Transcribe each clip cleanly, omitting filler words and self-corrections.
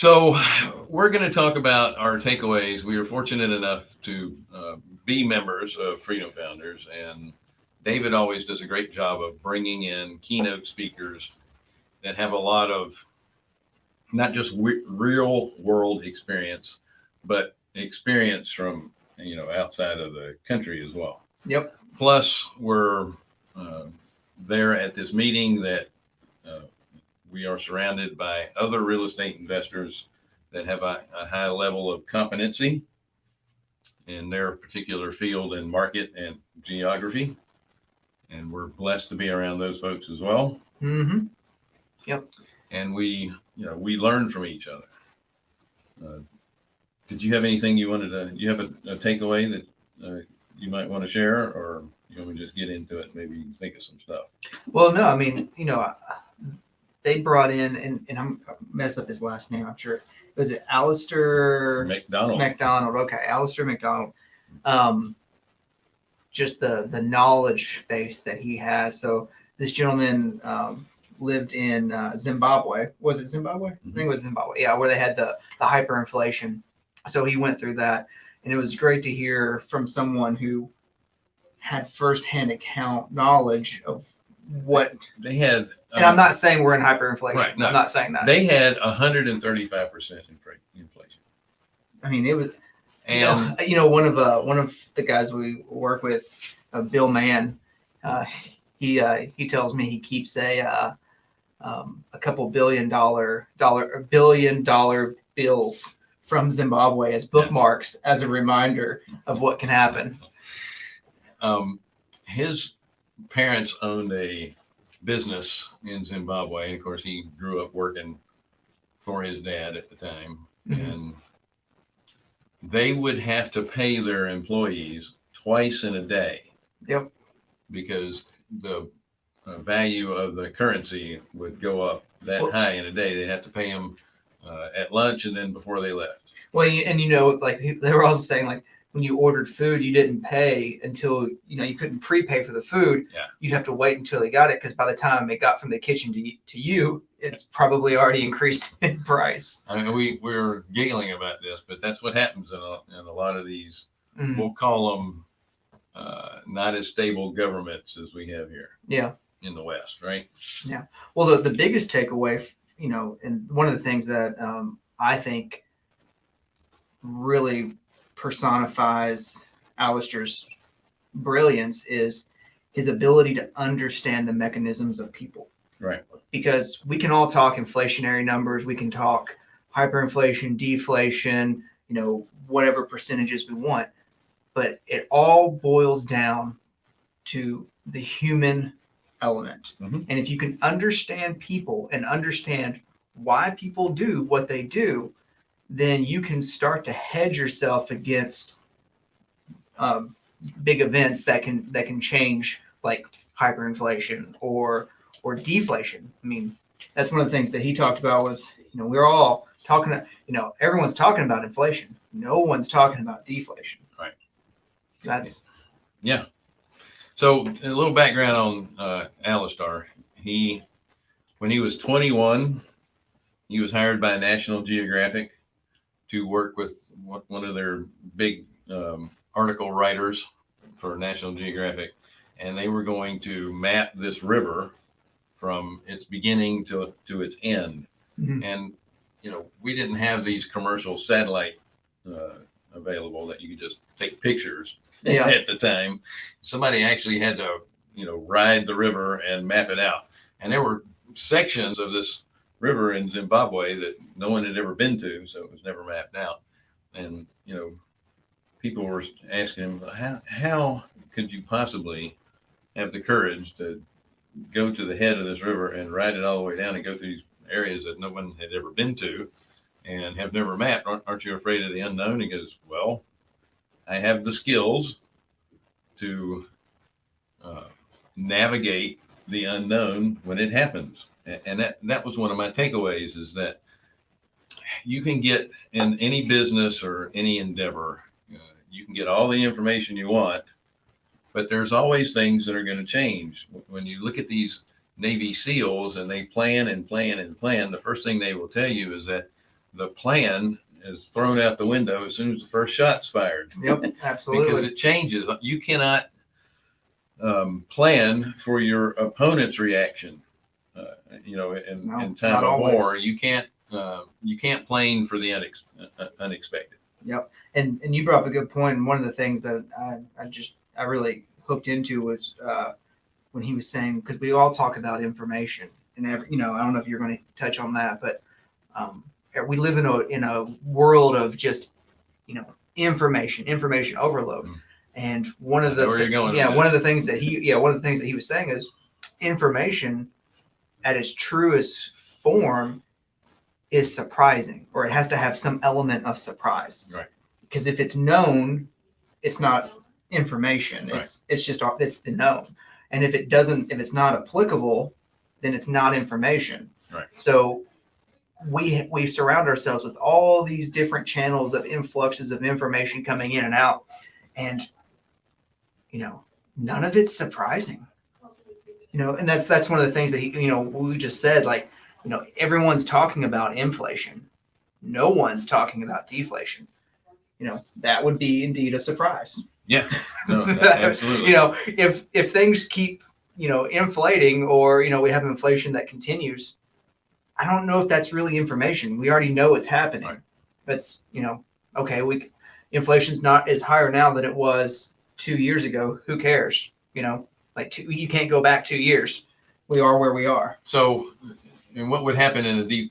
So we're going to talk about our takeaways. We are fortunate enough to be members of Freedom Founders, and David always does a great job of bringing in keynote speakers that have a lot of not just real world experience, but experience from outside of the country as well. Yep. Plus, we're uh, there at this meeting that uh, we are surrounded by other real estate investors that have a high level of competency in their particular field and market and geography. And we're blessed to be around those folks as well. Mm-hmm. Yep. And we learn from each other. Did you have anything you wanted to? You have a takeaway that you might want to share, or you want me to just get into it? Maybe you can think of some stuff. Well, no, I mean, they brought in, and I'm mess up his last name. I'm sure. Was it Alistar McDonald? Okay, Alistar McDonald. Just the knowledge base that he has. So this gentleman lived in Zimbabwe. Was it Zimbabwe? Mm-hmm. I think it was Zimbabwe. Yeah, where they had the hyperinflation. So he went through that, and it was great to hear from someone who had firsthand account knowledge of what they had. And I'm not saying we're in hyperinflation. Right, no. I'm not saying that. They had 135% inflation. I mean, it was, and one of the guys we work with, Bill Mann, he tells me he keeps a couple billion dollar bills from Zimbabwe as bookmarks as a reminder of what can happen. His parents owned a business in Zimbabwe, and of course he grew up working for his dad at the time. Mm-hmm. And they would have to pay their employees twice in a day. Yep. Because the value of the currency would go up that high in a day. They'd have to pay them at lunch and then before they left. Well, like they were also saying, like, when you ordered food, you didn't pay until, you couldn't prepay for the food. Yeah. You'd have to wait until they got it, because by the time it got from the kitchen to you, it's probably already increased in price. I mean, we're giggling about this, but that's what happens in a lot of these, mm-hmm. We'll call them not as stable governments as we have here. Yeah. In the West, right? Yeah. Well, the biggest takeaway, and one of the things that I think really personifies Alistar's brilliance is his ability to understand the mechanisms of people. Right. Because we can all talk inflationary numbers, we can talk hyperinflation, deflation, whatever percentages we want, but it all boils down to the human element. Mm-hmm. And if you can understand people and understand why people do what they do, then you can start to hedge yourself against big events that can change, like hyperinflation or deflation. I mean, that's one of the things that he talked about was, we're all talking, everyone's talking about inflation. No one's talking about deflation. Right. That's. Yeah. So a little background on Alistar. When he was 21, he was hired by National Geographic to work with one of their big article writers for National Geographic, and they were going to map this river from its beginning to its end. Mm-hmm. And we didn't have these commercial satellite available that you could just take pictures. Yeah. At the time, somebody actually had to ride the river and map it out, and there were sections of this river in Zimbabwe that no one had ever been to, so it was never mapped out. And people were asking him, how could you possibly have the courage to go to the head of this river and ride it all the way down and go through these areas that no one had ever been to and have never mapped? Aren't you afraid of the unknown? He goes, well, I have the skills to navigate the unknown when it happens. And that was one of my takeaways, is that you can get in any business or any endeavor, you can get all the information you want, but there's always things that are going to change. When you look at these Navy SEALs and they plan and plan and plan, the first thing they will tell you is that the plan is thrown out the window as soon as the first shot's fired. Yep, absolutely. Because it changes. You cannot plan for your opponent's reaction. In time not of always. war, you can't plan for the unexpected. Yep, and you brought up a good point. And one of the things that I really hooked into was when he was saying, because we all talk about information, and I don't know if you're going to touch on that, but we live in a world of just information overload. And one of the things that he was saying is information at its truest form is surprising, or it has to have some element of surprise. Right. Because if it's known, it's not information. Right. It's the known. And if it's not applicable, then it's not information. Right. So we surround ourselves with all these different channels of influxes of information coming in and out, and none of it's surprising. And that's one of the things that we just said, like, everyone's talking about inflation. No one's talking about deflation. That would be indeed a surprise. Yeah, no, absolutely. If things keep, inflating, or, we have inflation that continues, I don't know if that's really information. We already know it's happening. Right. That's, okay, inflation's not as higher now than it was 2 years ago. Who cares? You can't go back 2 years. We are where we are. So, and what would happen in a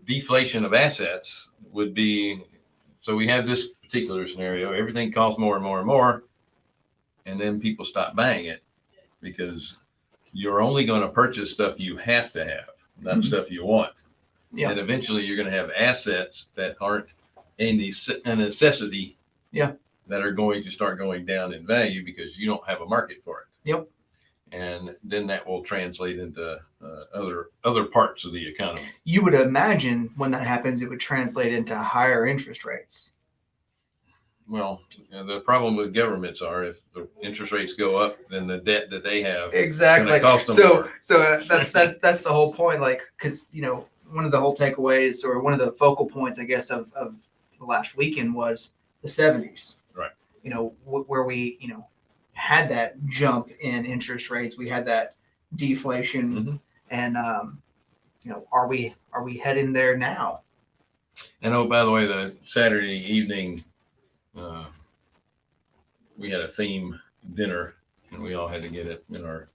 deflation of assets would be, so we have this particular scenario, everything costs more and more and more, and then people stop buying it because you're only going to purchase stuff you have to have, not stuff you want. Yeah. And eventually you're going to have assets that aren't a necessity. Yeah. That are going to start going down in value because you don't have a market for it. Yep. And then that will translate into other parts of the economy. You would imagine when that happens, it would translate into higher interest rates. Well, the problem with governments are if the interest rates go up, then the debt that they have exactly cost them more. So that's the whole point. Like, because one of the whole takeaways, or one of the focal points, I guess, of the last weekend was the 70s. Right. Where we had that jump in interest rates, we had that deflation, and are we heading there now? And oh, by the way, the Saturday evening, we had a theme dinner, and we all had to get it in our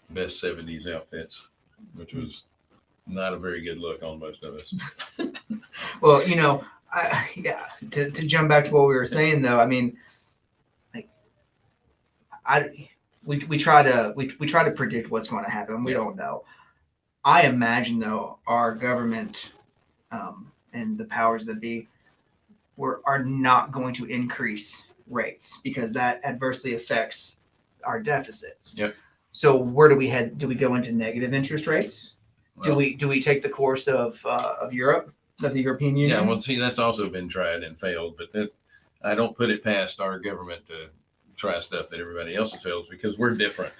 best 70s outfits, which was not a very good look on most of us. Well, to jump back to what we were saying, though, I mean, we try to predict what's going to happen. We don't know. I imagine, though, our government and the powers that be are not going to increase rates, because that adversely affects our deficits. Yep. So where do we head? Do we go into negative interest rates? Well, do we take the course of Europe, of the European Union? Yeah, well, see, that's also been tried and failed, but I don't put it past our government to try stuff that everybody else fails, because we're different.